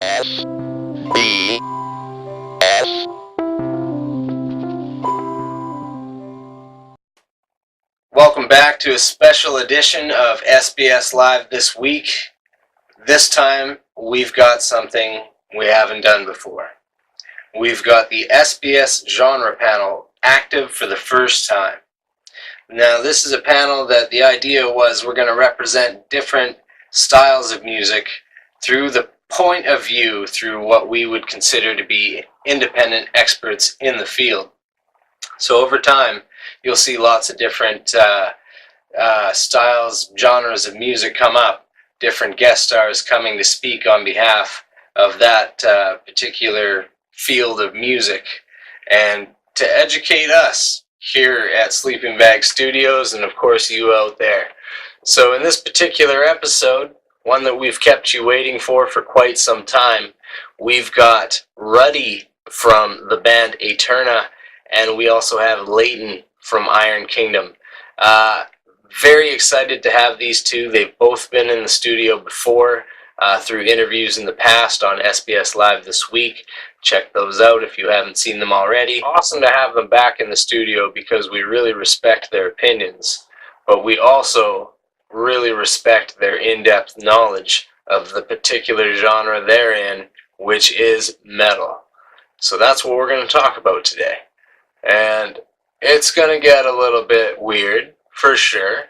SBS. Welcome back to a special edition of SBS Live this week. This time we've got something we haven't done before. We've got the SBS Genre Panel active for the first time. Now this is a panel that the idea was we're going to represent different styles of music through the point of view through what we would consider to be independent experts in the field. So over time you'll see lots of different styles, genres of music come up, different guest stars coming to speak on behalf of that particular field of music and to educate us here at Sleeping Bag Studios and of course you out there. So in this particular episode, one that we've kept you waiting for quite some time, we've got Ruddy from the band Aeterna, and we also have Leighton from Iron Kingdom. Very excited to have these two. They've both been in the studio before through interviews in the past on SBS Live this week. Check those out if you haven't seen them already. Awesome to have them back in the studio because we really respect their opinions, but we also really respect their in-depth knowledge of the particular genre they're in, which is metal. So that's what we're going to talk about today. And it's going to get a little bit weird, for sure.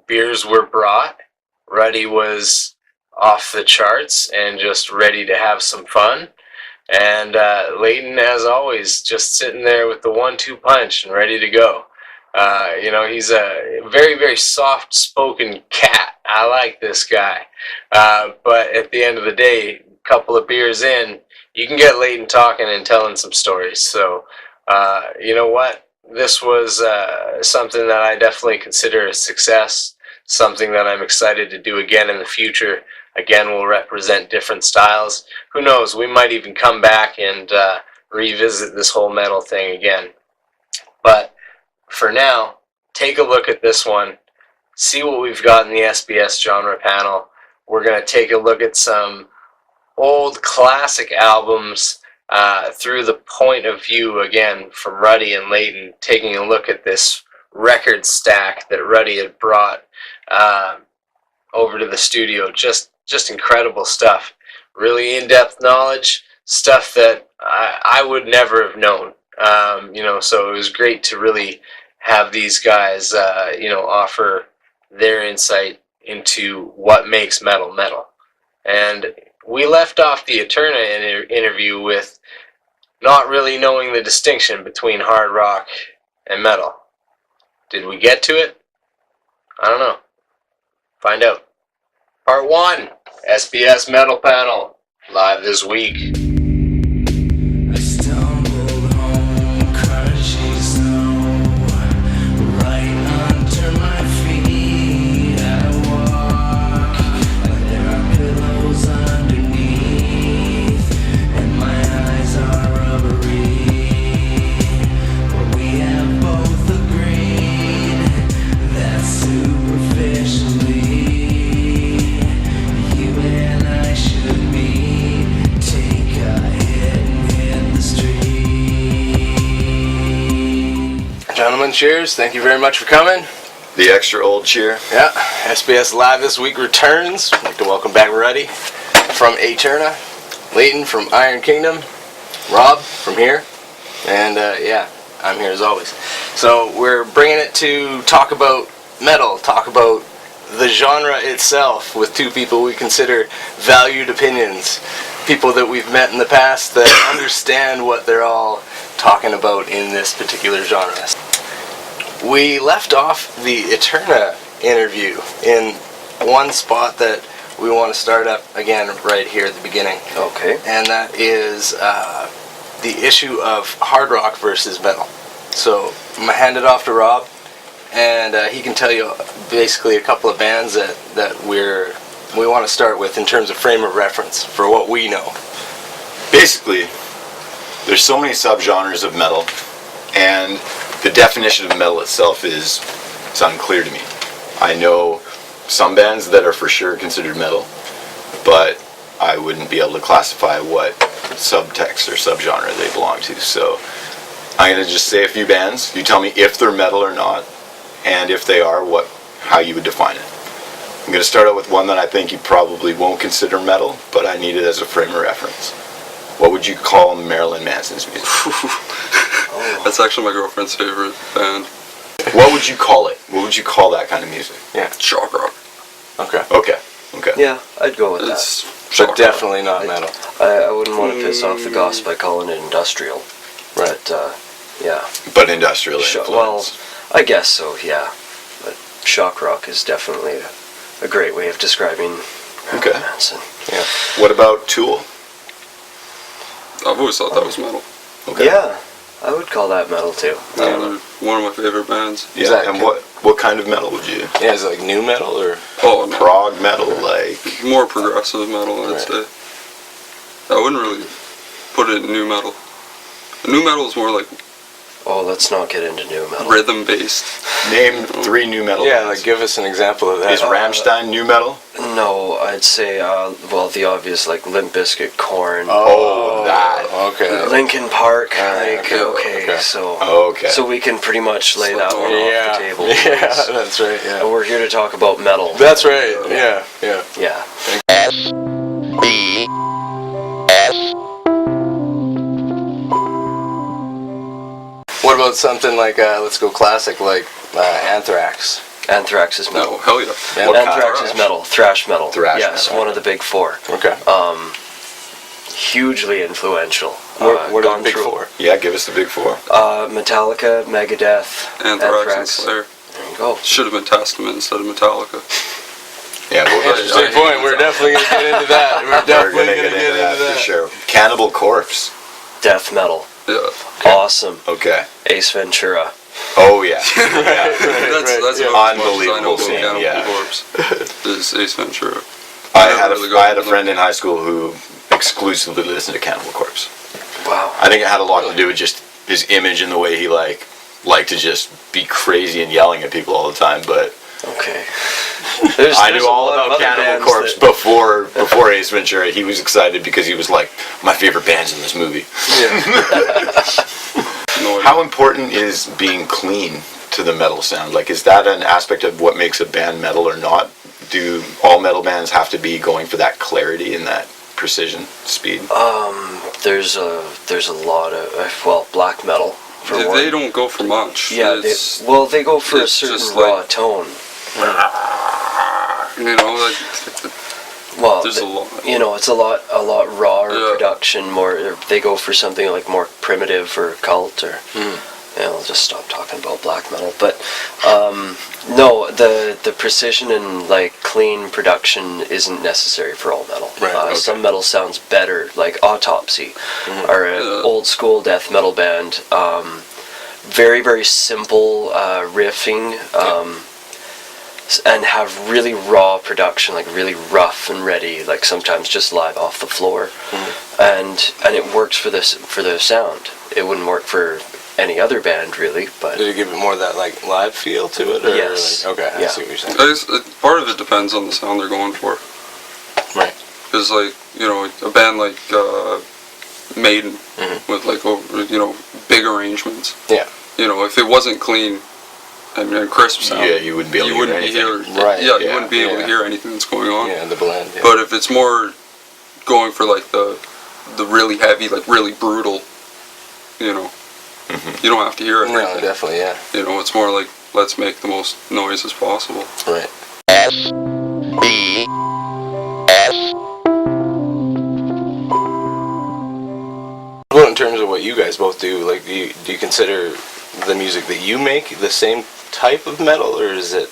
Beers were brought. Ruddy was off the charts and just ready to have some fun. And Leighton, as always, just sitting there with the 1-2 punch and ready to go. You know, he's a very, very soft-spoken cat. I like this guy. But at the end of the day, a couple of beers in, you can get Leighton talking and telling some stories. So, you know what? This was something that I definitely consider a success, something that I'm excited to do again in the future. Again, we'll represent different styles. Who knows? We might even come back and revisit this whole metal thing again. But for now, take a look at this one, see what we've got in the SBS Genre Panel. We're going to take a look at some old classic albums through the point of view, again, from Ruddy and Leighton, taking a look at this record stack that Ruddy had brought over to the studio. Just incredible stuff. Really in-depth knowledge, stuff that I would never have known. You know, so it was great to really have these guys, you know, offer their insight into what makes metal metal. And we left off the Aeterna interview with not really knowing the distinction between hard rock and metal. Did we get to it? I don't know. Find out. Part 1, SBS Metal Panel, live this week. Gentlemen, cheers. Thank you very much for coming. The extra old cheer. Yeah, SBS Live this week returns. I'd like to welcome back Ruddy from Aeterna, Leighton from Iron Kingdom, Rob from here, and yeah, I'm here as always. So we're bringing it to talk about metal, talk about the genre itself with two people we consider valued opinions, people that we've met in the past that understand what they're all talking about in this particular genre. We left off the Aeterna interview in one spot that we want to start up again right here at the beginning. Okay. And that is the issue of hard rock versus metal. So I'm going to hand it off to Rob, and he can tell you basically a couple of bands that we want to start with in terms of frame of reference for what we know. Basically, there's so many subgenres of metal, and the definition of metal itself is unclear to me. I know some bands that are for sure considered metal, but I wouldn't be able to classify what subtext or subgenre they belong to. So I'm going to just say a few bands. You tell me if they're metal or not, and if they are, how you would define it. I'm going to start out with one that I think you probably won't consider metal, but I need it as a frame of reference. What would you call Marilyn Manson's music? That's actually my girlfriend's favorite band. What would you call it? What would you call that kind of music? Yeah. Shock rock. Okay. Okay. Okay. Yeah, I'd go with It's that. shock But definitely not metal. I wouldn't want to piss off the goss by calling it industrial. Right. But, yeah. But industrial Well, influence. I guess so, yeah. But shock rock is definitely a great way of describing Okay. Manson. Yeah. What about Tool? I've always thought that was metal. Okay. Yeah, I would call that metal too. They're one of my favorite bands. Yeah. Is that And co- what kind of metal would you? Yeah, is it like new metal or? Oh, no. Prog metal, like. More progressive metal, I'd Right. say. I wouldn't really put it in new metal. New metal is more like Oh, let's not get into new metal. rhythm based. Name 3 new metal. Yeah, bands. like give us an example of that. Is Rammstein new metal? No, I'd say, well, the obvious, like Limp Bizkit, Korn, Oh, that. Okay. Linkin Park. Alright, Like, okay. so Okay. so we can pretty much lay that one Yeah. off the table. Yeah, please. that's right. And Yeah. we're here to talk about metal. That's right. Yeah. Yeah. Yeah. What about something like let's go classic like Anthrax? Anthrax is metal. No, hell yeah. Yeah. What kind? Anthrax is metal. Thrash metal. Thrash yes, metal. one of the big 4. Okay. Hugely influential. What are gone the big through- 4? Yeah, give us the big 4. Metallica, Megadeth, Anthrax and Slayer. There you go. Should have been Testament instead of Metallica. Yeah, we'll get Interesting point. We're definitely gonna get into that. We're We're definitely gonna gonna get into that for sure. Cannibal Corpse. Death metal. Yeah. Awesome. Okay. Ace Ventura. Oh yeah. That's yeah. about as much as I Unbelievable know about scene, Cannibal yeah. Corpse. Is Ace Ventura. I never had really a got into friend them. in high school who exclusively listened to Cannibal Corpse. Wow. I think it had a lot to do with just his image and the way he liked to just be crazy and yelling at people all the time. But Okay. I knew all about Cannibal Corpse before Ace Ventura. He was excited because he was like, my favorite band's in this movie. No idea. How important is being clean to the metal sound? Like, is that an aspect of what makes a band metal or not? Do all metal bands have to be going for that clarity and that precision, speed? There's a lot of black metal for one. They don't go for much. Yeah, It's, they go for a it's certain just raw like- tone. you know, like, Well, there's a lot. You know, it's a lot rawer Yeah. production. More, they go for something like more primitive or cult or. Yeah, I'll just stop talking about black metal. But no, the precision and like clean production isn't necessary for all metal. Right, okay. Some metal sounds better, like Autopsy, or an old school death metal band. Very very simple riffing. And have really raw production, like really rough and ready, like sometimes just live off the floor, and it works for the sound. It wouldn't work for any other band really, but Did it give it more of that like live feel to it? Or Yes. Like, okay, I Yeah. see what you're saying. I guess part of it depends on the sound they're going for. Right. Because, like, you know, a band like Maiden with, like, big arrangements. Yeah. You know, if it wasn't clean and crisp sound, Yeah, you wouldn't be able to hear anything. Right, Yeah, you yeah, wouldn't be able yeah. to hear anything that's going on. Yeah, the blend. Yeah. But if it's more going for, like, the really heavy, like, really brutal, you know, you don't have to hear no, everything. definitely, yeah. You know, it's more like, let's make the most noise as possible. Right. Well, in terms of what you guys both do, like, do you consider the music that you make the same type of metal, or is it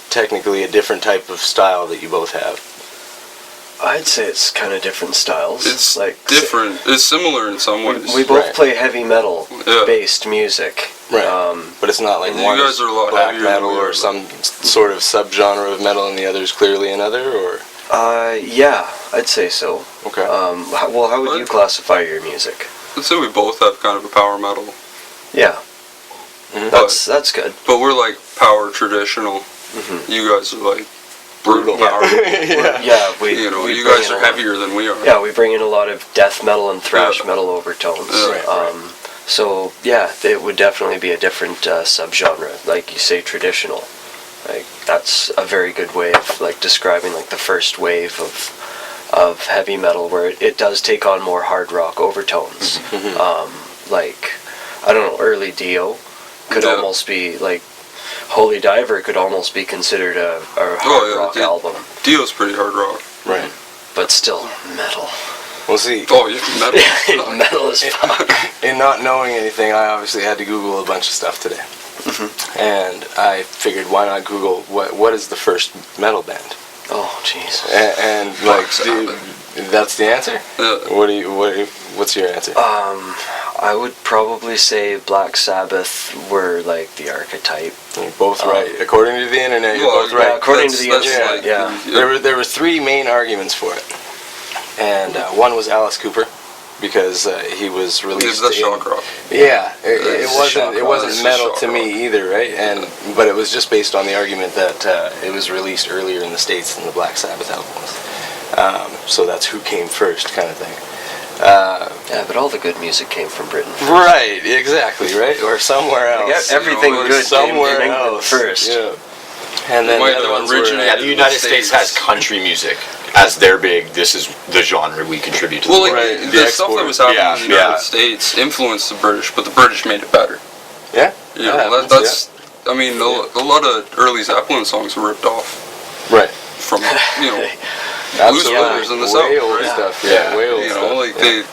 technically a different type of style that you both have? I'd say it's kind of different styles. It's like different. It's similar in some ways. We both Right. play heavy metal Yeah. based music. Right. But it's not like You one guys is are a lot black heavier than metal we or are. some sort of subgenre of metal and the other is clearly another, or? Yeah, I'd say so. Okay. How would you What? classify your music? I'd say we both have kind of a power metal, Yeah, Mhm. that's good. but we're like power traditional. You guys are like brutal Yeah. power. Yeah, we You know, we you bring guys in are a lot- heavier than we are. Yeah, we bring in a lot of death metal and thrash Yeah. metal overtones. Yeah. Right. So yeah, it would definitely be a different subgenre, like you say, traditional. Like that's a very good way of like describing like the first wave of heavy metal, where it does take on more hard rock overtones. Like I don't know, early Dio could Yeah. almost be like Holy Diver could almost be considered a hard rock album, Dio's pretty hard rock. Right. but still metal. We'll see. Oh, yeah, metal. Metal as fuck. In not knowing anything, I obviously had to Google a bunch of stuff today. And I figured, why not Google what is the first metal band? Oh jeez. And like, Sabbath. that's the answer. Yeah. What's your answer? I would probably say Black Sabbath were like the archetype. You're both right. According to the internet, you're both right. according to the that's internet, like- yeah. There were three main arguments for it, and one was Alice Cooper, because he was released. That's shock rock. Yeah, it It's shock wasn't rock. metal It's to shock me either, right? But it was just based on the argument that it was released earlier in the States than the Black Sabbath album was. So that's who came first, kind of thing. Yeah, but all the good music came from Britain. Right, exactly, right, or somewhere else. Everything or good somewhere came in England else first. Yeah. And then Might the other have ones were. originated- Yeah, the United States has country music as their big. This is the genre we contribute to. Well, the like, world. Right, the the stuff that export. was happening Yeah, in the United yeah. States influenced the British, but the British made it better. Yeah, You know, happens, that's. I mean, a lot of early Zeppelin songs were ripped off right. from, you know, Absolutely. Brothers in the way South, old right? stuff. Yeah, way old you stuff. know, like they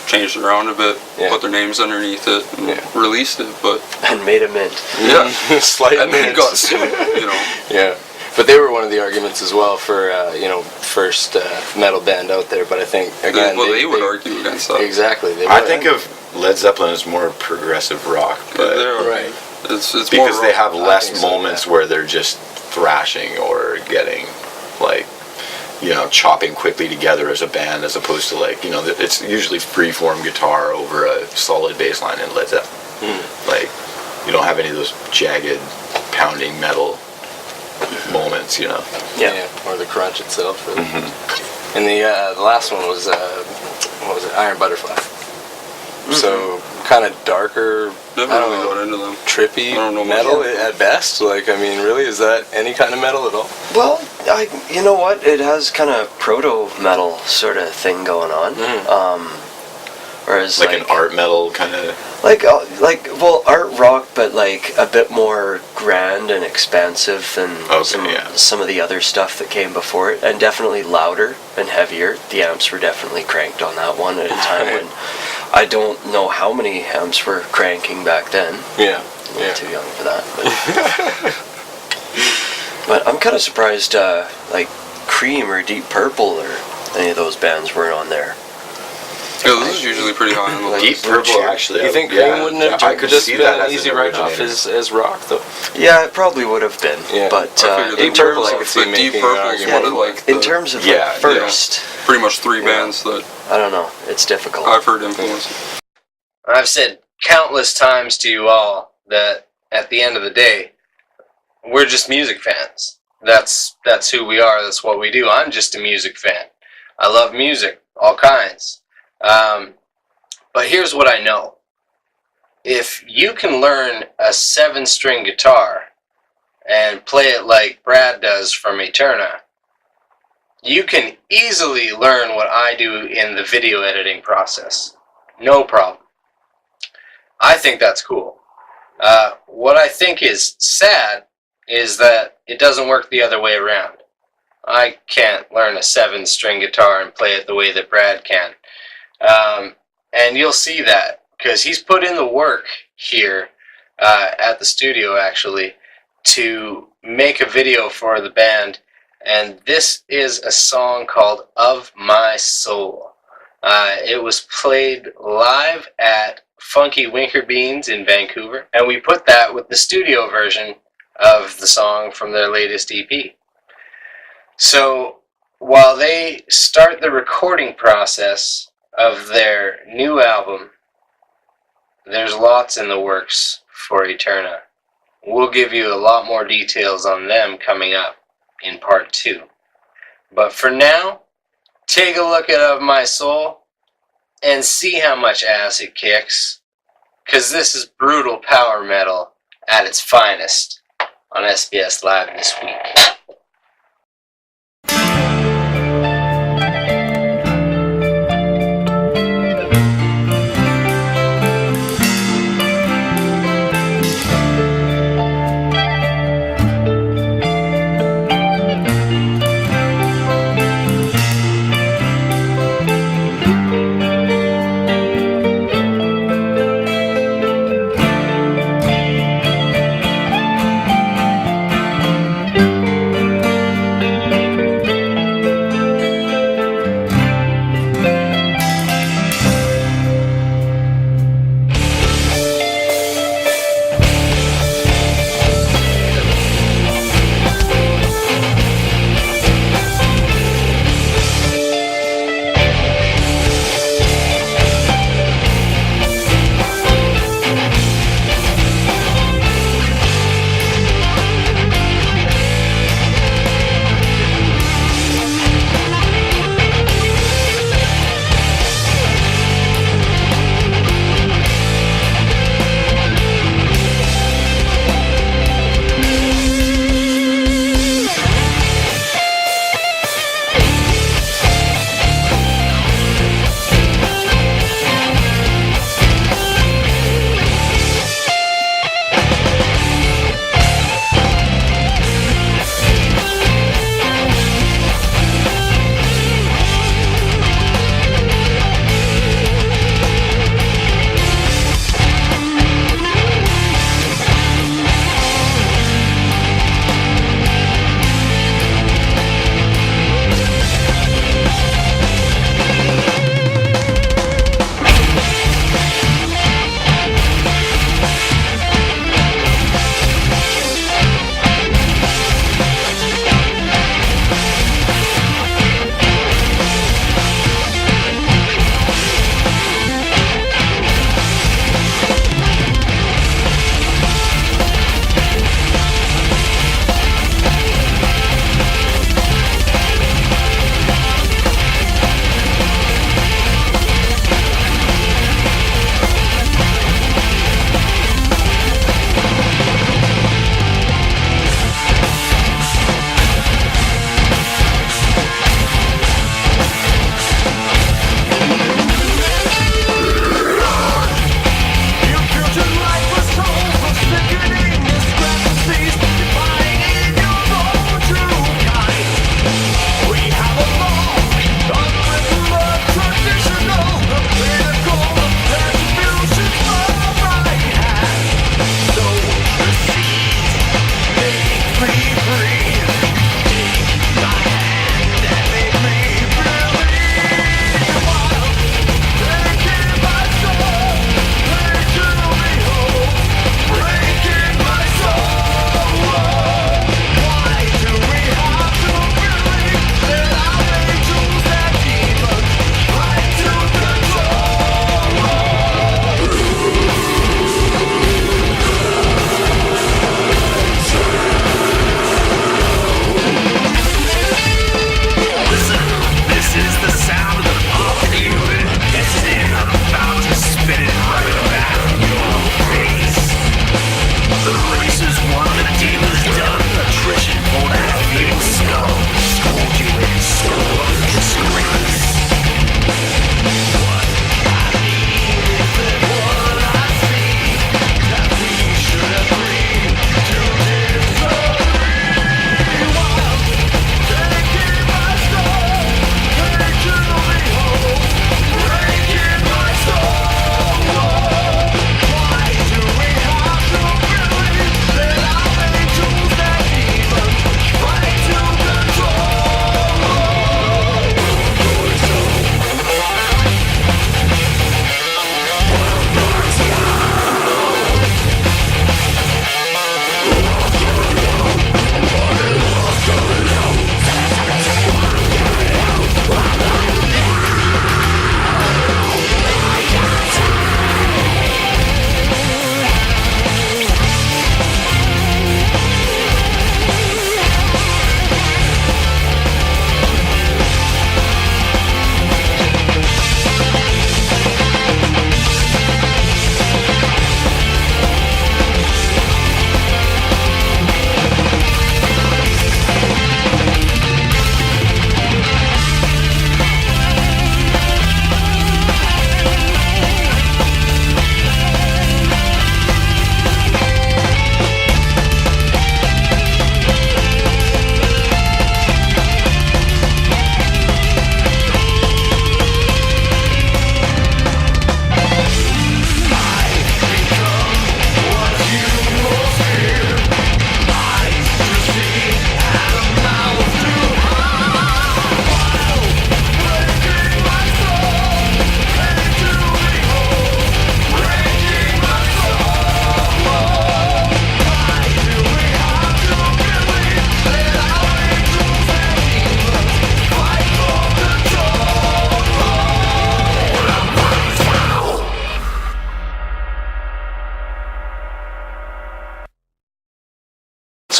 changed it around a bit, Yeah. put their names underneath it, and Yeah. released it, but And made a mint. yeah, Slight and then minutes. got sued, you know. Yeah, but they were one of the arguments as well for first metal band out there. But I think again, They would argue against that. exactly. They I would. think of Led Zeppelin as more progressive rock, but They're- right. It's more because they rock. have I less think so, moments yeah. where they're just thrashing or getting like chopping quickly together as a band, as opposed to like it's usually free-form guitar over a solid bass line in Led Zeppelin. Like you don't have any of those jagged pounding metal moments, Yeah. or the crunch itself. Really. And the last one was what was it? Iron Butterfly. So kind of darker, Never I don't really know, got into them. trippy I don't know much. metal at best. Like, I mean, really, is that any kind of metal at all? Well, you know what? It has kind of proto-metal sort of thing going on. Whereas like an art metal kind of. well, art rock, but like a bit more grand and expansive than some of the other stuff that came before it, and definitely louder and heavier. The amps were definitely cranked on that one at a time when I don't know how many amps were cranking back then. Yeah. I'm a little too young for that. But I'm kind of surprised, like Cream or Deep Purple or any of those bands weren't on there. Yeah, this is usually pretty high on the list. Deep Purple, actually. You think yeah, Cream wouldn't have I could just see been that an as easy an write-off originator. as rock, though? Yeah, it probably would have been. Yeah. But I figured Deep they were Purple, I like- could see but Deep making an Purple's argument one of for. like in the- terms of Yeah, like first, pretty much three bands that I don't know. It's difficult. I've heard influence. I've said countless times to you all that at the end of the day, we're just music fans. That's who we are. That's what we do. I'm just a music fan. I love music, all kinds. But here's what I know. If you can learn a 7-string guitar and play it like Brad does from Aeterna, you can easily learn what I do in the video editing process. No problem. I think that's cool. What I think is sad is that it doesn't work the other way around. I can't learn a 7-string guitar and play it the way that Brad can. And you'll see that, because he's put in the work here at the studio, actually, to make a video for the band. And this is a song called Of My Soul. It was played live at Funky Winker Beans in Vancouver, and we put that with the studio version of the song from their latest EP. So while they start the recording process of their new album, there's lots in the works for Aeterna. We'll give you a lot more details on them coming up. in part 2. But for now, take a look at Of My Soul and see how much ass it kicks. 'Cause this is brutal power metal at its finest on SBS Live this week.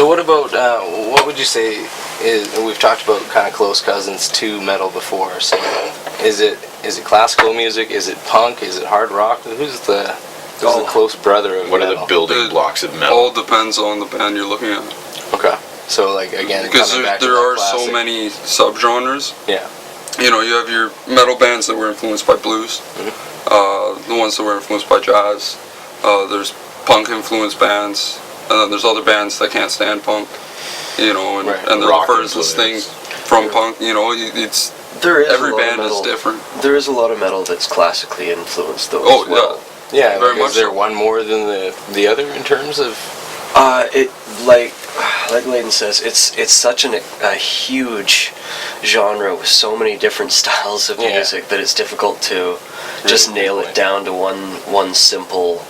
So what about, what would you say is, and we've talked about kind of close cousins to metal before, so is it classical music, is it punk, is it hard rock? Who's the close brother of What metal? are the building blocks of metal? All depends on the band you're looking at. Okay. So like, again, Because coming back to there that are classic. so many subgenres. Yeah. You know, you have your metal bands that were influenced by blues, the ones that were influenced by jazz. There's punk-influenced bands, and then there's other bands that can't stand punk. You know, and, Right. and they're Rock the furthest thing influence. from punk. You know, it's There is every a lot of band is metal. different. There is a lot of metal that's classically influenced, though. Oh as well. Yeah, Very like, much is there so. one more than the other in terms of... It like Leighton says, it's such a huge genre with so many different styles of Yeah. music that it's difficult to just Really nail pinpoint. it down to one simple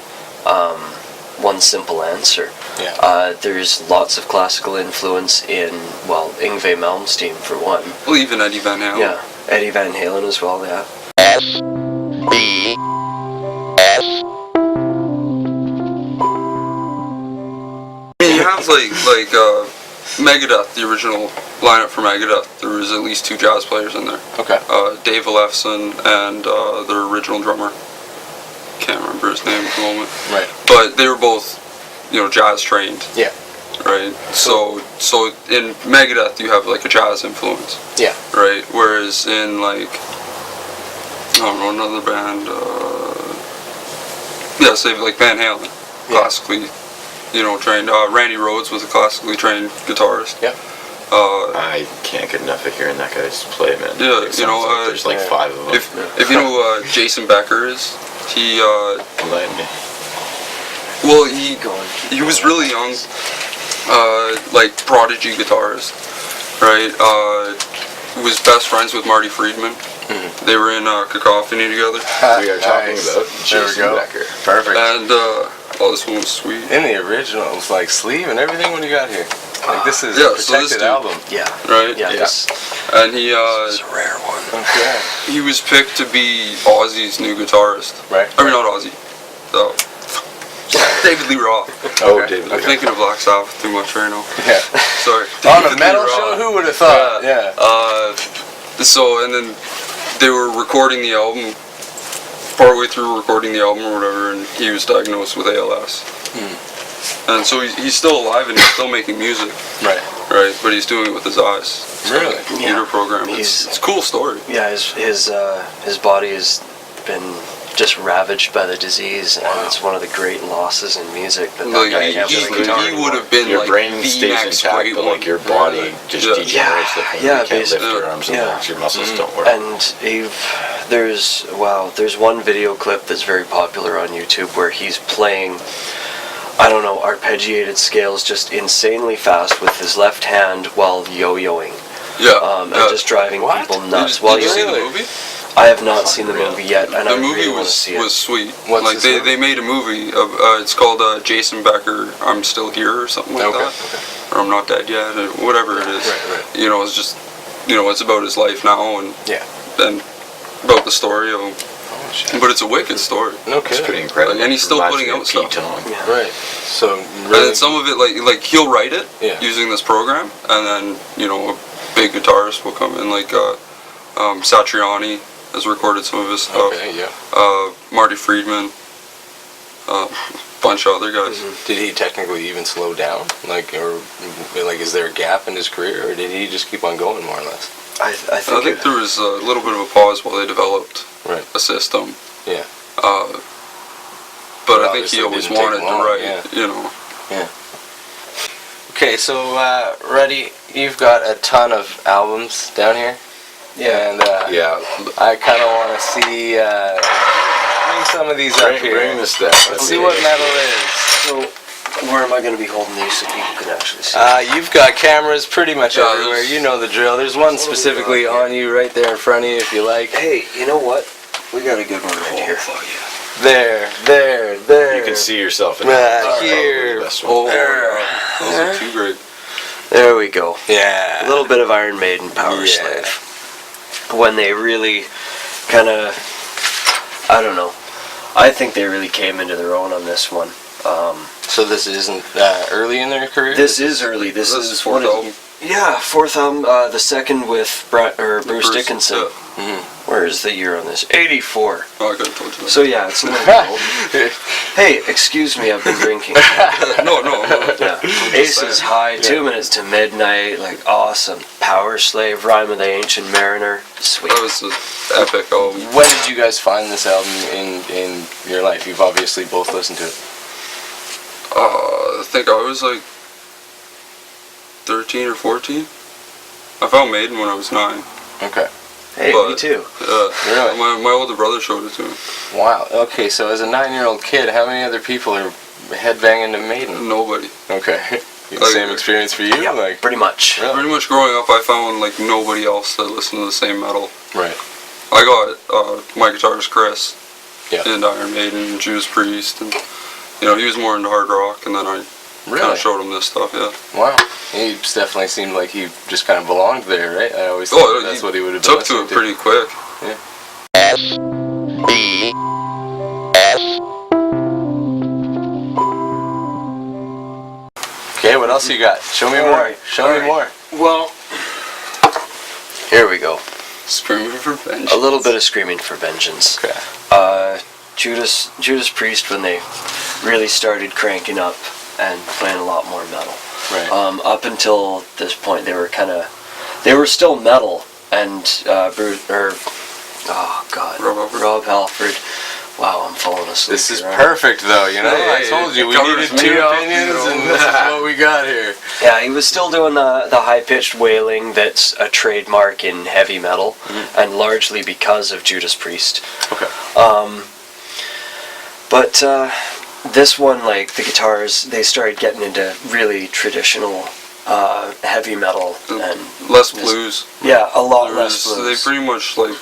answer. Yeah. There's lots of classical influence in, well, Yngwie Malmsteen for one. Well, even Eddie Van Halen. Yeah, Eddie Van Halen as well. Yeah. I mean, you have like Megadeth, the original lineup for Megadeth. There was at least 2 jazz players in there. Okay. Dave Ellefson and their original drummer. Can't remember his name at the moment. Right. But they were both, you know, jazz trained. Yeah. Right. So in Megadeth you have like a jazz influence. Yeah. Right. Whereas in like, I don't know, another band. Say like Van Halen, classically, you know, trained. Randy Rhoads was a classically trained guitarist. Yeah. I can't get enough of hearing that guy's play, man. Yeah, It you know, sounds like there's like 5 of them. If you know who Jason Becker is, he Enlighten me. well he was really young, like prodigy guitarist, right? Was best friends with Marty Friedman. Mm-hmm. They were in Cacophony together, We are talking Nice. about There we Jason go. Becker. Perfect. and this one was sweet. In the originals, like sleeve and everything, what do you got here? Like this is Yeah, a so this protected dude- album. Yeah. Right. Yeah. This And he is a rare one. Okay. he was picked to be Ozzy's new guitarist. Right. I mean, not Ozzy. So David Lee Roth. Oh, Okay. David. I'm thinking of Black Sabbath too much right now. Yeah. Sorry. On David a Lee metal Roth. show, who would have thought? Yeah. So and then they were recording the album, partway through recording the album or whatever, and he was diagnosed with ALS. And so he's still alive and he's still making music, Right. right? But he's doing it with his eyes. It's like Really? a computer Yeah. program. He's- It's a cool story. Yeah, his body has been just ravaged by the disease, and it's one of the great losses in music that Like, guy he, can't play he, guitar he anymore. would have been Your like brain the stays next intact, great but one. like your body just Yeah. degenerates. Yeah, Like, yeah, you can't lift your basically. arms and Yeah. legs. Your muscles Mhm. don't work. And there's one video clip that's very popular on YouTube where he's playing, I don't know, arpeggiated scales just insanely fast with his left hand while yo-yoing, Yeah. and just driving What? people Did nuts. you, While did you see the Really? movie? I have not seen the movie yet, and I The movie really want to was see it. was sweet. What's like this they, movie? they made a movie of it's called Jason Becker, I'm Still Here or something like Okay. that, or I'm Not Dead Yet, or whatever it is. Right. You know, it's just, you know, it's about his life now and Yeah. about the story of him. Oh shit. But it's a wicked story. No It's kidding. pretty incredible. And he's still Reminds putting me of out stuff. Pete Tong. Yeah. Right. So And really. then some of it, like he'll write it Yeah. using this program, and then you know a big guitarist will come in, like Satriani has recorded some of his stuff. Okay. Yeah. Marty Friedman, bunch of other guys. Did he technically even slow down? Like, or like, is there a gap in his career, or did he just keep on going more or less? I I think, think there was a little bit of a pause while they developed Right. a system. Yeah. But I think obviously he always didn't take wanted to long, write, yeah. you know. Okay, so Ruddy, you've got a ton of albums down here. Yeah. And Yeah. I kind of want to see. Bring some of these up here. Bring the stuff. Let's see what metal is. so. Where am I going to be holding these so people can actually see? You've got cameras pretty much Yeah, everywhere. there's- You know the drill. There's one specifically on you right there in front of you if you like. Hey, you know what? We got a good one right here. There. You can see yourself in Right that. That's probably here. the best one. Oh, those are too great. There we go. Yeah. A little bit of Iron Maiden, Power Yeah. Slave. When they really kind of, I don't know. I think they really came into their own on this one. So this isn't early in their career? This is early. This is fourth album. Yeah, fourth album. The second with Bruce Dickinson. Yeah. Where is the year on this? 84. Oh, I could have told you that. So yeah, it's a little bit old. Hey, excuse me, I've been drinking. No. Yeah. Aces High, 2 Minutes to Midnight, like awesome. Power Slave, Rhyme of the Ancient Mariner, sweet. That was an epic album. When did you guys find this album in your life? You've obviously both listened to it. I think I was like 13 or 14. I found Maiden when I was 9. Okay. Hey, But, me too. Really? My older brother showed it to me. Wow. Okay, so as a 9-year-old kid, how many other people are headbanging to Maiden? Nobody. Okay. The Like- same experience for you? Yeah, Like, pretty much. really? Pretty much growing up, I found like nobody else that listened to the same metal. Right. I got my guitarist Chris Yeah. into Iron Maiden and Judas Priest, and he was more into hard rock, and then I kind Really? of showed him this stuff. Yeah. Wow. He definitely seemed like he just kind of belonged there, right? I always thought that's what he would have been took to listening it pretty quick. Okay, what else you got? Show me more. Alright, Show me more. Well, here we go. Screaming for vengeance. A little bit of Screaming for Vengeance. Okay. Judas Priest, when they really started cranking up and playing a lot more metal. Right. Up until this point, they were still metal, and Rob Halford. Wow, I'm falling asleep. This is here, aren't perfect, though. You know, I Hey, told you it we covers needed me two up, opinions, and this is what we got here. I? Yeah, he was still doing the high-pitched wailing that's a trademark in heavy metal, and largely because of Judas Priest. Okay. But this one, like the guitars, they started getting into really traditional heavy metal and Less blues. yeah, a lot There less was- blues. They pretty much like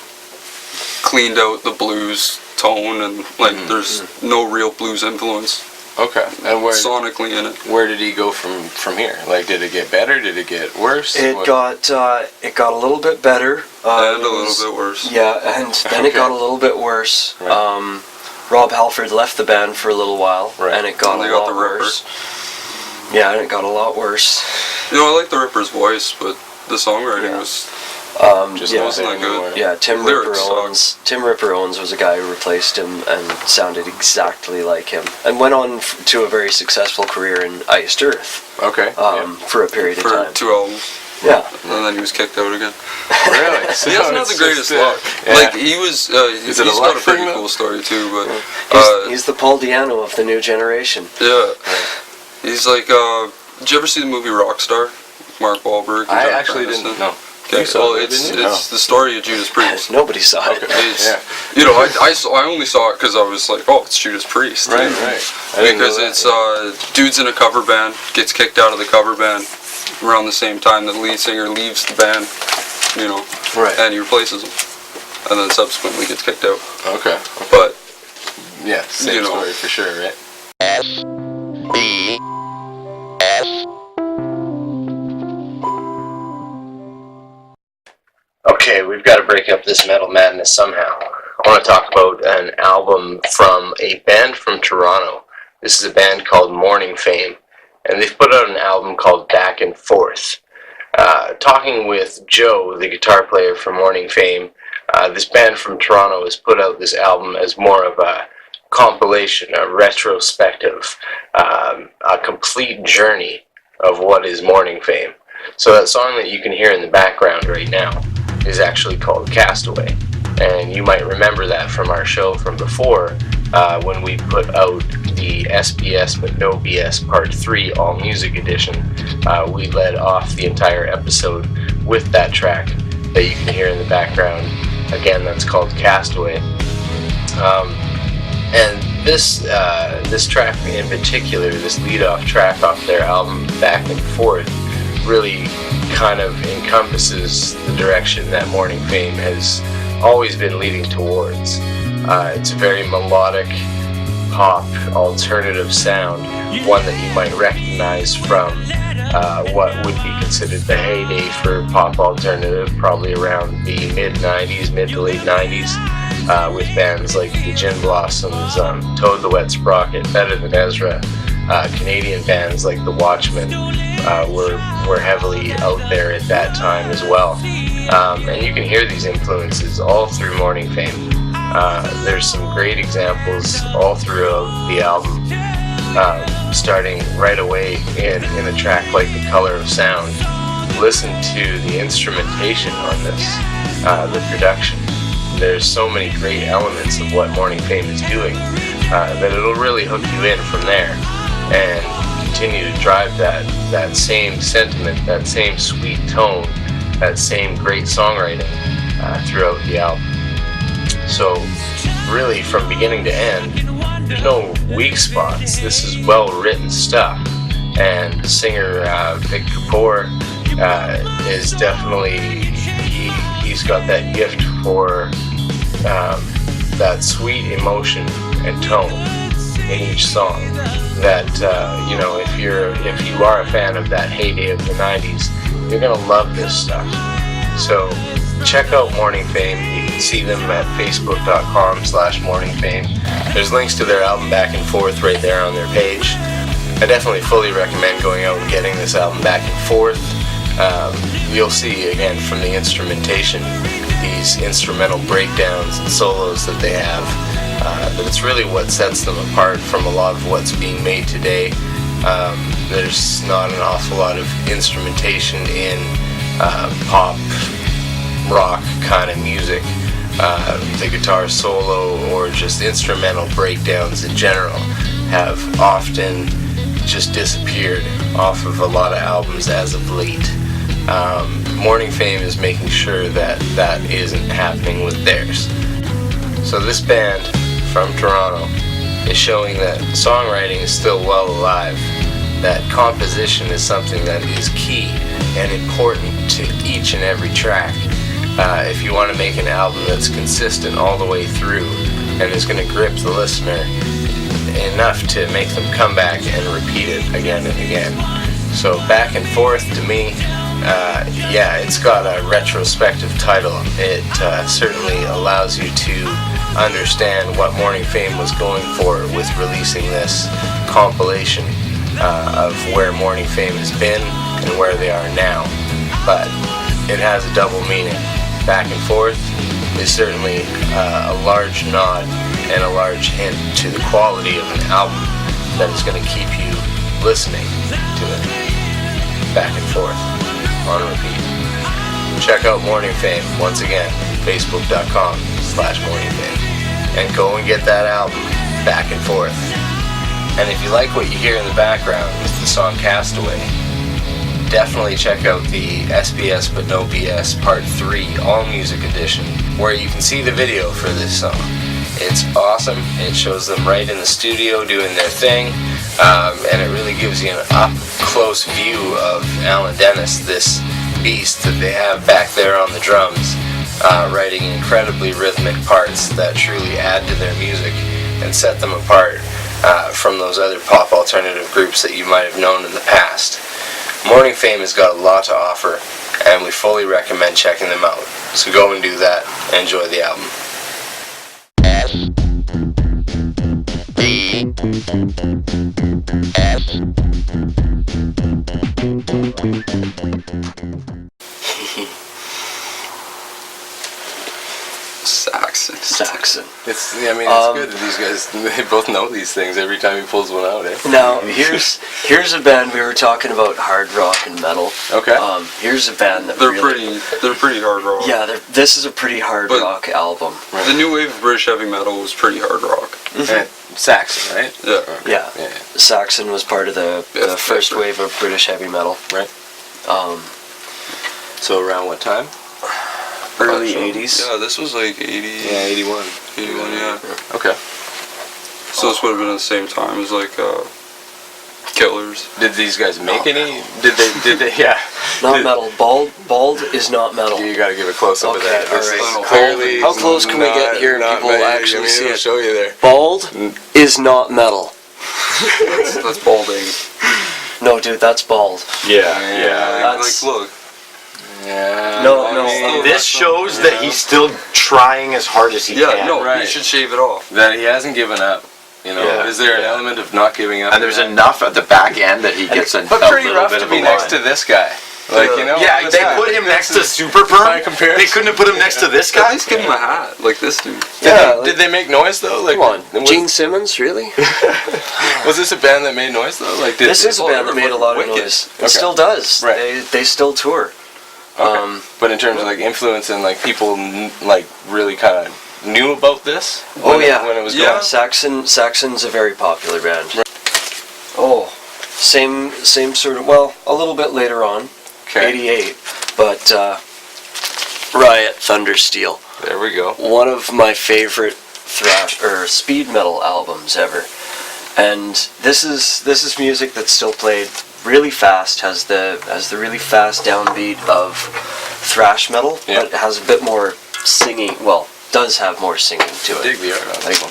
cleaned out the blues tone, and like there's no real blues influence Okay. And sonically in it. where did he go from here? Like, did it get better? Did it get worse? It What- got a little bit better. And it a little was- bit worse. Yeah, and then it Okay. got a little bit worse. Right. Rob Halford left the band for a little while, Right. and it got And a they got lot the Ripper. worse. Yeah, and it got a lot worse. I like the Ripper's voice, but the songwriting Yeah. was Just yeah, wasn't that good. anymore. yeah. Tim Lyrics Ripper Owens was a guy who replaced him and sounded exactly like him, and went on to a very successful career in Iced Earth Okay. for a period of for time. 2 albums, Yeah. and then he was kicked out again. Really? So He doesn't have it's the greatest just, luck. yeah. Like he was, he's it a got luck a pretty thing, though? cool story too. But He's the Paul Di'Anno of the new generation. yeah, he's like. Did you ever see the movie Rockstar? With Mark Wahlberg. and I Jennifer actually Aniston? didn't know. Okay, You saw well, it, it's didn't you? the story of Judas Priest. Nobody saw it. It's, Yeah. I only saw it because I was like, oh, it's Judas Priest. Right, right. I didn't know Because that. it's dude's in a cover band, gets kicked out of the cover band around the same time the lead singer leaves the band, Right. and he replaces him, and then subsequently gets kicked out. Okay. But Yeah, same You know. story for sure, right? Okay, we've got to break up this metal madness somehow. I want to talk about an album from a band from Toronto. This is a band called Morning Fame, and they've put out an album called Back and Forth. Talking with Joe, the guitar player from Morning Fame, this band from Toronto has put out this album as more of a compilation, a retrospective, a complete journey of what is Morning Fame. So that song that you can hear in the background right now is actually called Castaway, and you might remember that from our show from before when we put out the SBS but no BS Part 3 All Music Edition. We led off the entire episode with that track that you can hear in the background. Again, that's called Castaway. And this track in particular, this lead-off track off their album Back and Forth, really kind of encompasses the direction that Morning Fame has always been leading towards. It's a very melodic pop alternative sound, one that you might recognize from what would be considered the heyday for pop alternative, probably around the mid to late 90s, with bands like the Gin Blossoms, Toad the Wet Sprocket, Better Than Ezra, Canadian bands like the Watchmen were heavily out there at that time as well. And you can hear these influences all through Morning Fame. There's some great examples all throughout the album, starting right away in a track like The Color of Sound. Listen to the instrumentation on this, the production. There's so many great elements of what Morning Fame is doing that it'll really hook you in from there and continue to drive that same sentiment, that same sweet tone, that same great songwriting throughout the album. So really from beginning to end, there's no weak spots. This is well written stuff, and singer Vic Kapoor is definitely, he's got that gift for that sweet emotion and tone in each song that if you are a fan of that heyday of the 90s, you're gonna love this stuff. So check out Morning Fame. You can see them at facebook.com/morningfame. There's links to their album Back and Forth right there on their page. I definitely fully recommend going out and getting this album Back and Forth. You'll see again from the instrumentation, these instrumental breakdowns and solos that they have, that it's really what sets them apart from a lot of what's being made today. There's not an awful lot of instrumentation in pop, rock kind of music. The guitar solo or just instrumental breakdowns in general have often just disappeared off of a lot of albums as of late. Morning Fame is making sure that that isn't happening with theirs. So this band from Toronto is showing that songwriting is still well alive, that composition is something that is key and important to each and every track. If you want to make an album that's consistent all the way through and is going to grip the listener enough to make them come back and repeat it again and again. So Back and Forth, to me, it's got a retrospective title. It certainly allows you to understand what Morning Fame was going for with releasing this compilation of where Morning Fame has been and where they are now. But it has a double meaning. Back and Forth is certainly a large nod and a large hint to the quality of an album that is going to keep you listening to it. Back and Forth on repeat. Check out Morning Fame once again, facebook.com/morningfame, and go and get that album Back and Forth. And if you like what you hear in the background with the song Castaway, definitely check out the SBS But No BS Part 3 All Music Edition, where you can see the video for this song. It's awesome. It shows them right in the studio doing their thing, and it really gives you an up-close view of Alan Dennis, this beast that they have back there on the drums, writing incredibly rhythmic parts that truly add to their music and set them apart from those other pop alternative groups that you might have known in the past. Morning Fame has got a lot to offer, and we fully recommend checking them out. So go and do that and enjoy the album. Saxon. It's good that these guys, they both know these things every time he pulls one out, eh? Now, here's a band. We were talking about hard rock and metal. Okay. Here's a band that They're pretty hard rock. Yeah, this is a pretty hard rock album. Right. The new wave of British heavy metal was pretty hard rock. Mm-hmm. Saxon, right? Yeah. Yeah. Saxon was part of the first wave of British heavy metal. Right. So around what time? Early 80s. Yeah, this was like 80. Yeah, 81. 81, yeah. Okay. So this would have been at the same time as like Killers. Did these guys make any? Did they? Yeah. Not metal. Bald is not metal. You gotta give a close up of that. Okay, This is alright. clearly How close can we get here and not people will actually see I'll it? show you there. Bald is not metal. That's balding. No, dude, that's bald. Yeah. That's- Like, look. Yeah. No. This shows that he's still trying as hard as he can. Yeah, no, Right. he should shave it off. That he hasn't given up. You know, Yeah. is there an Yeah. element of not giving up? And there's enough at the back end that he gets a pretty little rough bit to of be a next line. to this guy. Like, you know, Yeah, they put him next to Super Perm. by comparison. They couldn't have put him next to this At guy. least give him a hat, like this dude. Did they make noise though? Like, Come on, was, Gene Simmons, really? was this a band that made noise though? Like, This is a band that made a lot of Wicked. noise. It Okay. still does. Right. They still tour. Okay. But in terms of like influence and like people like really kind of knew about this. Oh, when yeah. when it was Yeah, going. Saxon's a very popular band. Oh, same sort of, well, a little bit later on, Okay. 88, but Riot Thundersteel, There we go. one of my favorite thrash or speed metal albums ever. And this is music that's still played really fast, has the really fast downbeat of thrash metal, Yeah. but it has a bit more singing, well, does have more singing to it. Dig the art on Like, this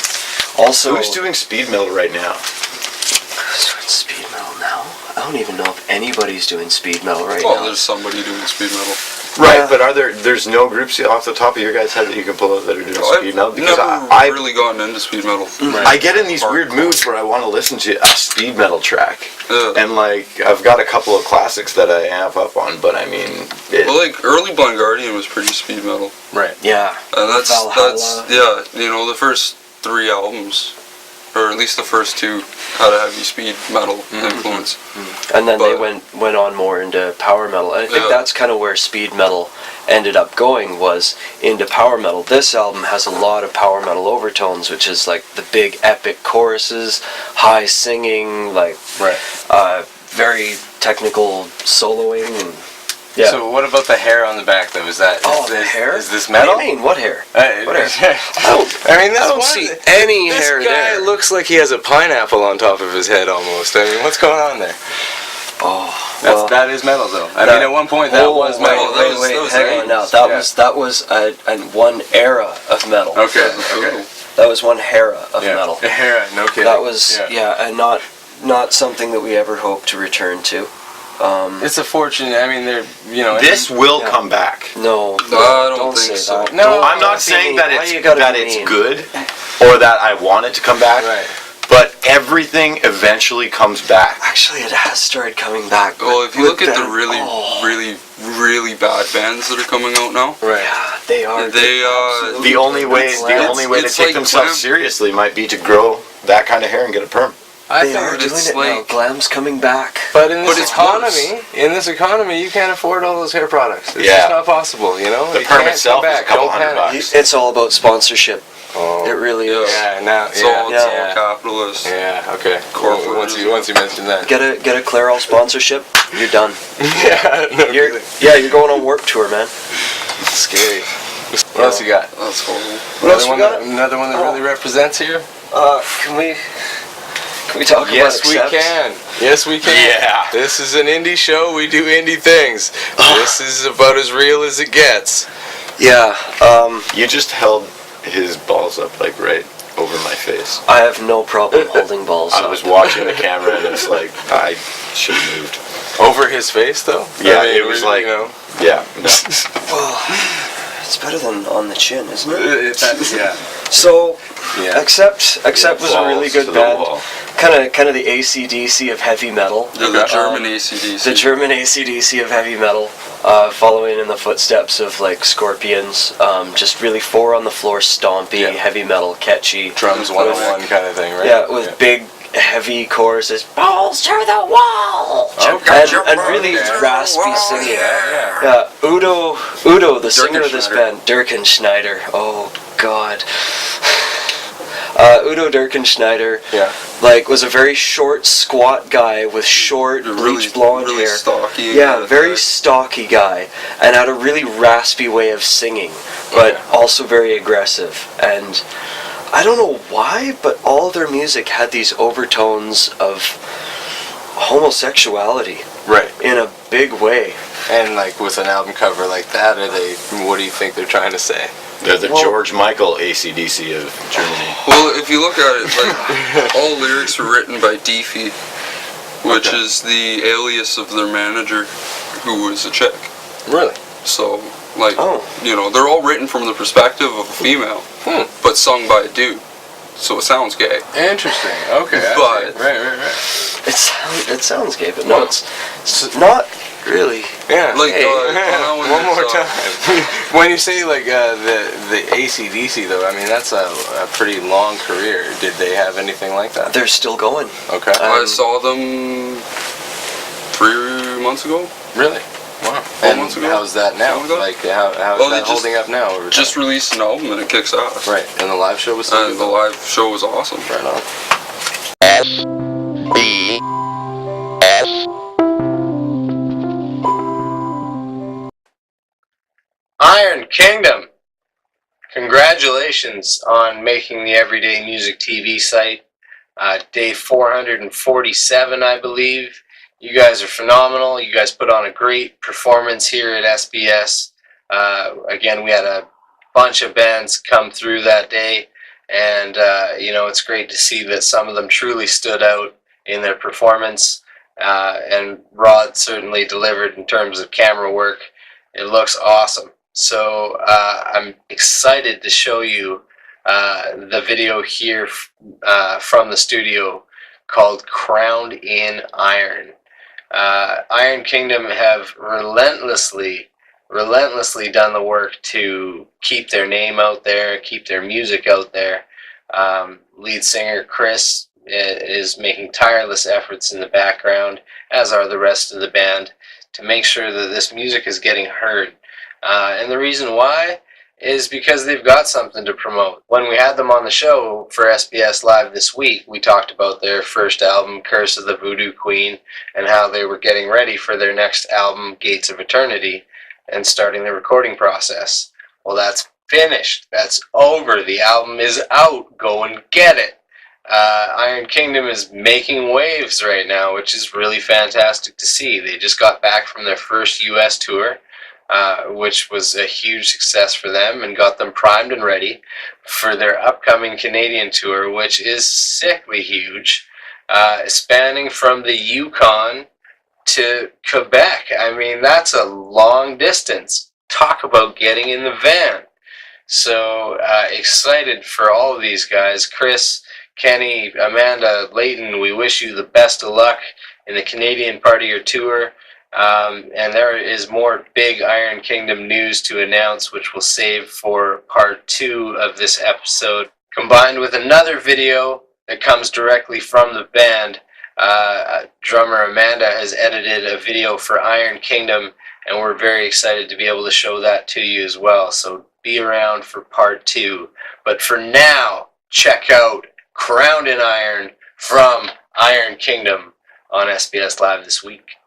one. also, Who's doing speed metal right now? who's doing speed metal now? I don't even know if anybody's doing speed metal right Well, now. there's somebody doing speed metal. Right, Yeah. but there's no groups off the top of your guys' head that you can pull out that are doing speed metal? I've Because never I really gotten into speed metal. I get in these weird Hardcore. moods where I want to listen to a speed metal track. Yeah. And like, I've got a couple of classics that I amp up on, but I mean, Well, like early Blind Guardian was pretty speed metal, Right. Yeah. and that's Valhalla. yeah, you know, the first 3 albums, or at least the first 2, had a heavy speed metal influence. And then they But- went on more into power metal. I think Yeah. that's kind of where speed metal ended up going, was into power metal. This album has a lot of power metal overtones, which is like the big epic choruses, high singing, like Right. very technical soloing. And, yeah. So what about the hair on the back though? Is that oh, is the this, hair? Is this metal? What do you mean? What hair? What hair? I mean, that's I don't one see of the- any this hair guy there. looks like he has a pineapple on top of his head almost. I mean, what's going on there? Oh, well, That is metal though. I that- mean, at one point that was metal. that was hang the on now. 80s. That was one era of metal. Okay. Okay. That was one era of Yeah. metal. The hair, no kidding. That was and not something that we ever hope to return to. It's a fortune. I mean, they're this will Yeah. come back. No, I don't say think so. that. No, Don't- I'm not don't be saying mean. that Why you gotta be it's mean? good or that I want it to come back, Right. but everything eventually comes back. Actually, it has started coming back. Well, if you look at the really, Oh. really, really bad bands that are coming out now, Right. Yeah, they are. They, absolutely- The only way to it's take like themselves glam- seriously might be to grow that kind of hair and get a perm. I They think are it's doing it now. like- Glam's coming back. But in this But it's economy, you can't afford all those hair products. It's Yeah. just not possible, you know? The You perm can't itself come is a back. couple Don't $100 panic. bucks. It's all about sponsorship. Oh. It really is. Yeah, now, it's yeah. all yeah. capitalist. Yeah, okay. Corporate. Once you mentioned that. Get a Clairol sponsorship. You're done. Yeah, no You're kidding. you're going on Warped Tour, man. Scary. What else you got? That's horrible. What else we got? Another one that really represents here? Can we talk Yes, about we Accepts? can. Yes, we can. Yeah. This is an indie show. We do indie things. This is about as real as it gets. Yeah. You just held his balls up like right over my face. I have no problem holding balls I up. was watching the camera and it's like I should have moved. Over his face, though? Yeah, I mean, it was like- you know. Yeah, no. Well, it's better than on the chin, isn't it? Yeah. So, Yeah. Accept was a really Balls to good the band. wall. Kind of the AC/DC of heavy metal. They're the German AC/DC. The German AC/DC of heavy metal, following in the footsteps of like Scorpions. Just really 4 on the floor, stompy, Yeah. heavy metal, catchy. Drums 101 kind of thing, right? Yeah, with big, heavy choruses. Balls to the wall! Okay. And really raspy singing. Yeah. Udo, the singer of this Dirkenschneider. band, Dirkenschneider. Oh God. Udo Dirkenschneider, Yeah. like, was a very short, squat guy with short, bleach blonde really hair. stocky. Yeah, very stocky guy, and had a really raspy way of singing, but Okay. also very aggressive. And I don't know why, but all their music had these overtones of homosexuality Right. in a big way. And like with an album cover like that, what do you think they're trying to say? They're the Well- George Michael AC/DC of Germany. Well, if you look at it, like, all lyrics were written by Deefy, which is the alias of their manager, who was a chick. Really? So, like, Oh. you know, they're all written from the perspective of a female, but sung by a dude. so it sounds gay. Interesting. Okay. I But- see. Right. It sounds gay, but no, it's not really. Yeah. Like, Hey, that one one is, more time. When you say like the AC/DC though, I mean that's a pretty long career. Did they have anything like that? They're still going. Okay. I saw them 3 months ago. Really? Wow. 4 And months ago? how's that now? Something like Like how's Well, they that holding up now? Over Just time? released an album and it kicks ass. Right. And the live show was still And good? the live show was awesome. Right on. Iron Kingdom! Congratulations on making the Everyday Music TV site. Day 447, I believe. You guys are phenomenal. You guys put on a great performance here at SBS. Again, we had a bunch of bands come through that day, and it's great to see that some of them truly stood out in their performance. And Rod certainly delivered in terms of camera work. It looks awesome. So I'm excited to show you the video here from the studio called Crowned in Iron. Iron Kingdom have relentlessly done the work to keep their name out there, keep their music out there. Lead singer Chris is making tireless efforts in the background, as are the rest of the band, to make sure that this music is getting heard. And the reason why is because they've got something to promote. When we had them on the show for SBS Live this week, we talked about their first album, Curse of the Voodoo Queen, and how they were getting ready for their next album, Gates of Eternity, and starting the recording process. Well, that's finished. That's over. The album is out. Go and get it. Iron Kingdom is making waves right now, which is really fantastic to see. They just got back from their first US tour, which was a huge success for them and got them primed and ready for their upcoming Canadian tour, which is sickly huge, spanning from the Yukon to Quebec. I mean, that's a long distance. Talk about getting in the van. So excited for all of these guys. Chris, Kenny, Amanda, Leighton, we wish you the best of luck in the Canadian part of your tour. And there is more big Iron Kingdom news to announce, which we'll save for part 2 of this episode, combined with another video that comes directly from the band. Drummer Amanda has edited a video for Iron Kingdom, and we're very excited to be able to show that to you as well. So be around for part 2. But for now, check out Crowned in Iron from Iron Kingdom on SBS Live this week.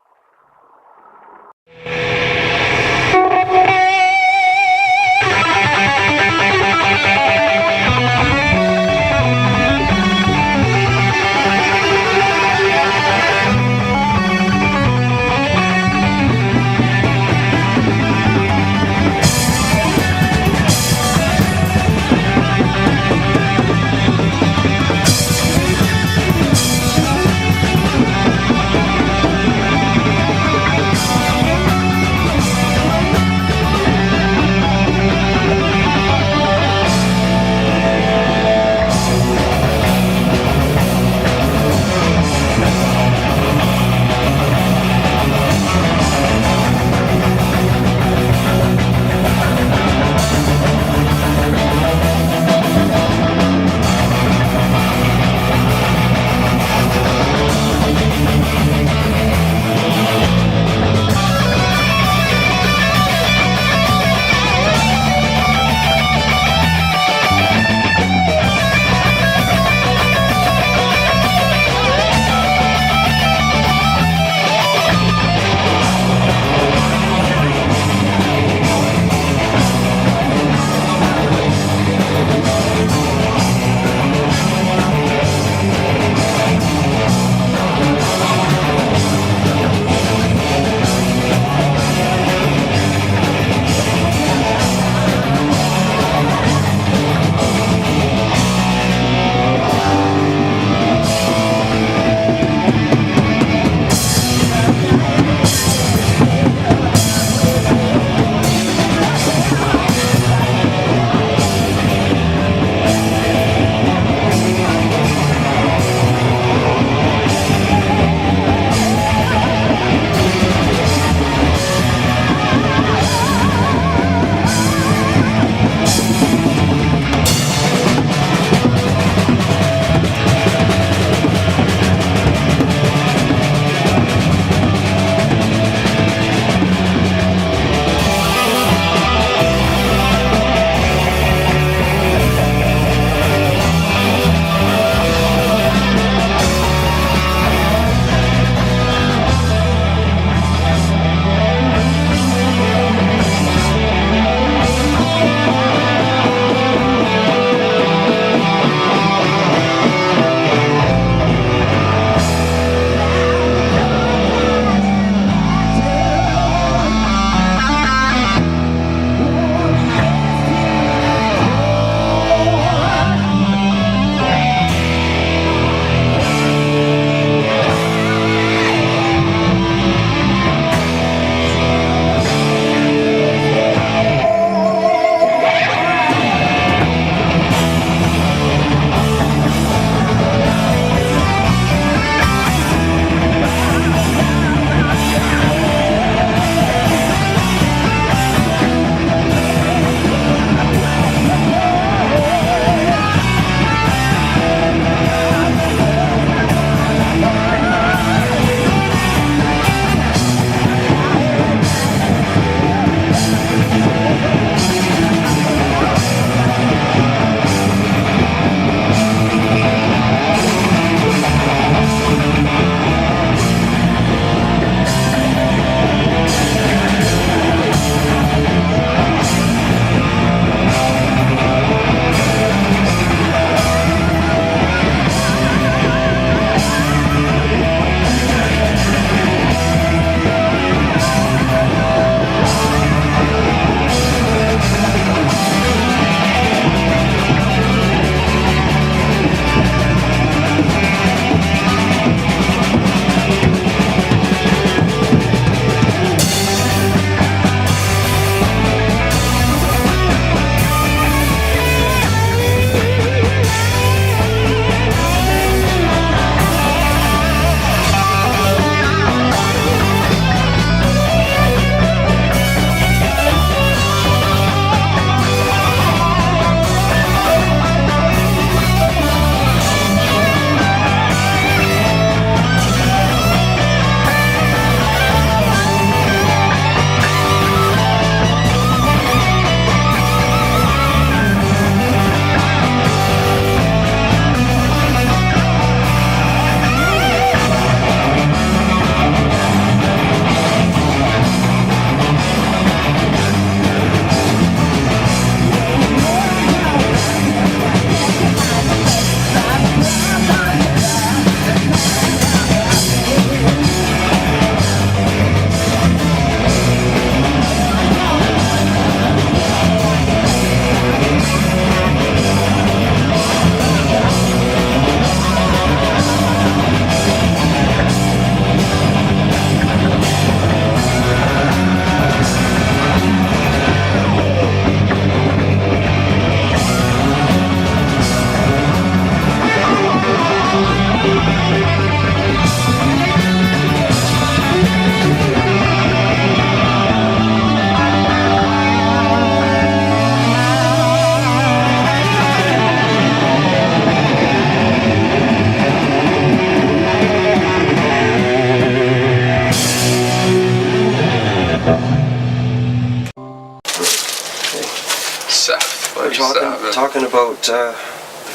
talking about the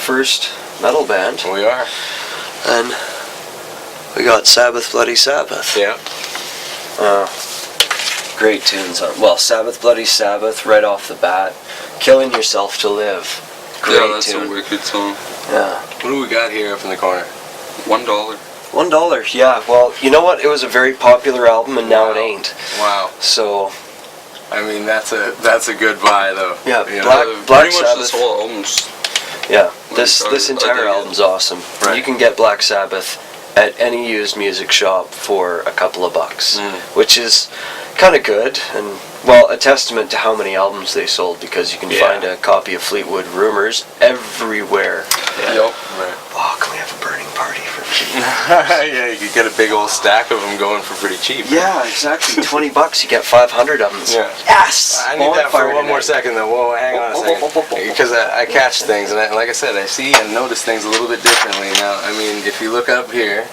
first metal band, We are. and we got Sabbath Bloody Sabbath. Yeah. Great tunes on. Well, Sabbath Bloody Sabbath right off the bat. Killing Yourself to Live. Great Yeah, that's tune. a wicked song. Yeah. What do we got here up in the corner? $1. $1. Yeah. Well, you know what? It was a very popular album, and now it Wow. ain't. Wow. So I mean, that's a good buy though. yeah, You know? Black Pretty much Sabbath. this whole album's. Yeah, this I this dig entire it. album's awesome. Right. You can get Black Sabbath at any used music shop for a couple of bucks, which is kind of good, and well, a testament to how many albums they sold, because you can Yeah. find a copy of Fleetwood Rumors everywhere. Yup. Right. Oh, can we have a burning party for cheap? Yeah, you could get a big old stack of them going for pretty cheap. Yeah, exactly. $20, you get 500 of them. Yeah. Yes. I need that for Bonfire one more tonight. second though. Whoa, hang on a second. Because I catch things, and like I said, I see and notice things a little bit differently. Now, I mean, if you look up here,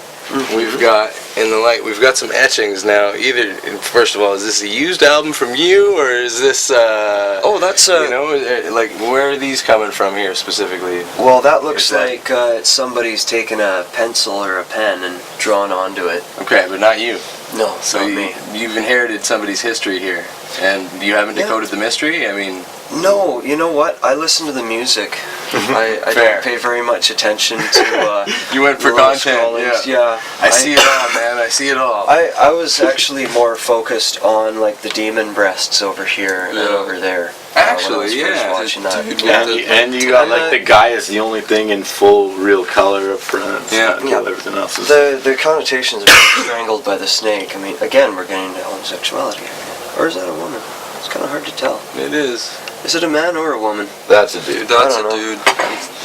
we've got, in the light, we've got some etchings now. Either, first of all, is this a used album from you, or is this, Oh, that's you know, like, where are these coming from here specifically? well, that looks Is that- like somebody's taken a pencil or a pen and drawn onto it. Okay, but not you. No, So not me. you've inherited somebody's history here, and you haven't Yeah. decoded the mystery? I mean, No, you know what? I listen to the music. I Fair. don't pay very much attention to you went for lyrics, content, scrawlings. yeah. I see it all, man. I see it all. I was actually more focused on like the demon breasts over here and Yeah. over there. Actually, when I was first yeah. watching that. Dude, Yeah. And you got like the guy is the only thing in full real color up front. Yeah. Yeah. Everything else is. The connotations of being strangled by the snake. I mean, again, we're getting into homosexuality. Or is that a woman? It's kind of hard to tell. It is. Is it a man or a woman? That's a dude. That's I don't a know. dude.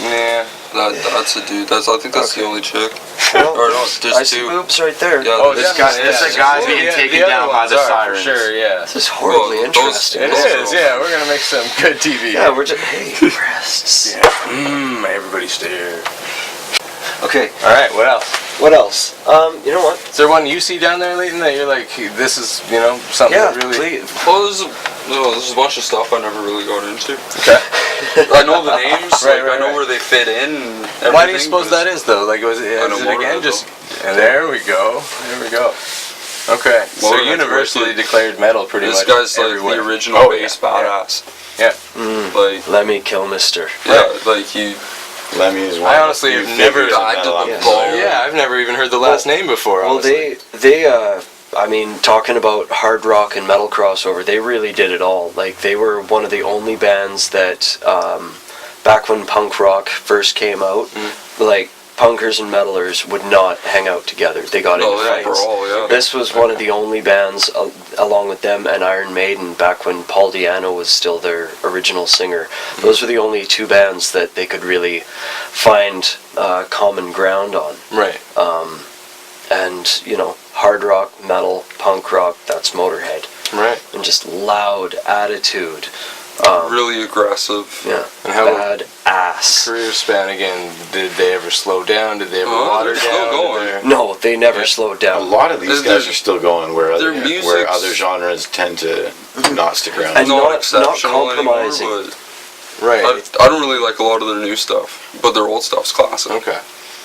Yeah. That's a dude. I think that's the only chick. Well, Or no, there's I see two. boobs right there. Yeah, Oh, This definitely, guy- this yeah. a guy Well, being the taken other down by ones the are, sirens. For sure, yeah. This is horribly Well, those- interesting. It is, yeah. We're gonna make some good TV. Yeah, we're just hey breasts. Yeah. Everybody stare. Okay, All right. What else? what else? You know what? Is there one you see down there, Leighton, that you're like, this is, you know, something Yeah, that really? please. Well, there's a bunch of stuff I never really got into. Okay. I know the names. Right, I know right. where they fit in. And Why do you everything, suppose but that is though? Like, was it, I know is it Motorhead, again just? though. And there we go. There we go. Okay. So Motorhead's universally wicked. declared metal, pretty This much. guy's like everywhere. the original Oh, bass yeah, badass. Yeah. Like, Let me kill Mister. yeah, like he Lemmy is one. I of the honestly few have never figures of died metal to I'm the familiar bone. with. Yeah, I've never even heard the last name before. Well, Honestly. I mean, talking about hard rock and metal crossover, they really did it all. Like, they were one of the only bands that, back when punk rock first came out, like, punkers and metalers would not hang out together. They got No, into they fights. brawl, yeah. This was one of the only bands, along with them and Iron Maiden, back when Paul Di'Anno was still their original singer. Those were the only two bands that they could really find common ground on. Right. And, you know, hard rock, metal, punk rock, that's Motorhead. Right. And just loud attitude. really aggressive. Yeah. And how bad ass. career span again? Did they ever slow down? Did they ever Oh, water they're still down? going. Did they- No, they never Yeah. slowed A down. lot of these Their- guys are still going where their other, music's- where other genres tend to not stick around. And not not exceptional compromising. anymore, Right. but I don't really like a lot of their new stuff, but their old stuff's classic. Okay.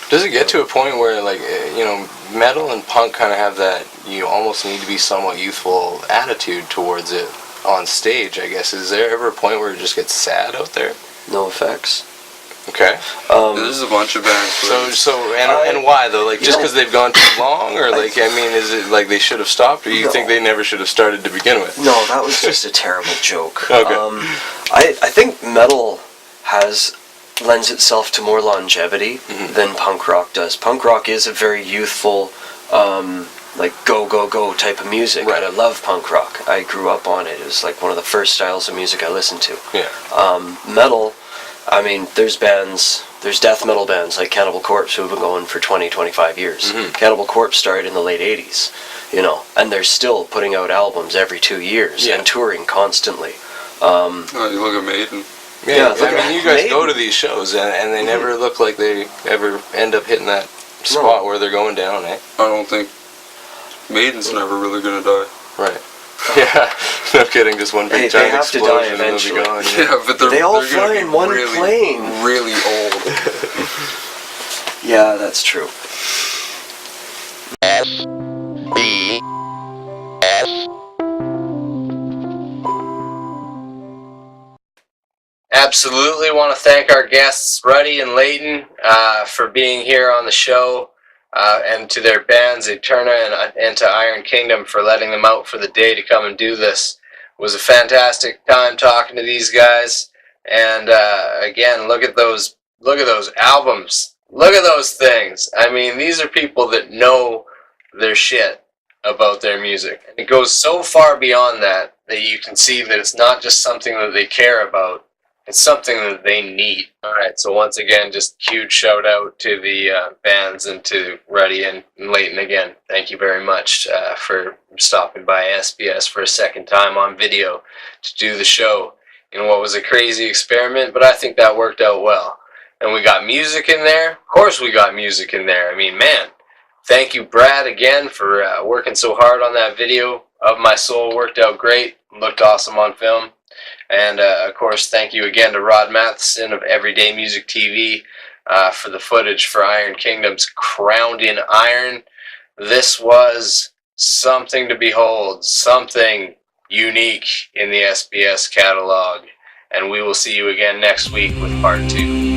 Does it get to a point where, like, you know, metal and punk kind of have that, you almost need to be somewhat youthful attitude towards it on stage, I guess? Is there ever a point where it just gets sad out there? No effects. Okay. There's a bunch of bands. And why, though? Like, You just know- because they've gone too long? Or, like, I mean, is it like they should have stopped? Or you No. think they never should have started to begin with? No, that was just a terrible joke. Okay. I think metal lends itself to more longevity than punk rock does. Punk rock is a very youthful, like go go go type of music. Right. And I love punk rock. I grew up on it. It was like one of the first styles of music I listened to. Yeah. Metal, I mean, there's death metal bands like Cannibal Corpse who have been going for 20, 25 years. Cannibal Corpse started in the late 80s, you know, and they're still putting out albums every 2 years Yeah. and touring constantly. You look at Maiden. Yeah, look I at mean, you guys Maiden. go to these shows, and they never look like they ever end up hitting that spot where they're going down, eh? I don't think Maiden's never really gonna die. Right. Yeah. No kidding, just one big Hey, they giant have to die explosion and they'll be eventually. gone. Yeah, but They all they're gonna fly be in one really, plane. really old. Yeah, that's true. Absolutely want to thank our guests, Ruddy and Leighton, for being here on the show, and to their bands, Aeterna and to Iron Kingdom, for letting them out for the day to come and do this. It was a fantastic time talking to these guys, and again, look at those albums. Look at those things. I mean, these are people that know their shit about their music. And it goes so far beyond that you can see that it's not just something that they care about, it's something that they need. Alright, so once again, just huge shout out to the bands and to Ruddy and Leighton again. Thank you very much for stopping by SBS for a second time on video to do the show in what was a crazy experiment, but I think that worked out well. And we got music in there. Of course we got music in there. I mean, man, thank you, Brad, again for working so hard on that video. Of My Soul worked out great. Looked awesome on film. And, of course, thank you again to Rod Matheson of EveryDayMusicTV for the footage for Iron Kingdom's Crowned in Iron. This was something to behold, something unique in the SBS catalog. And we will see you again next week with part 2.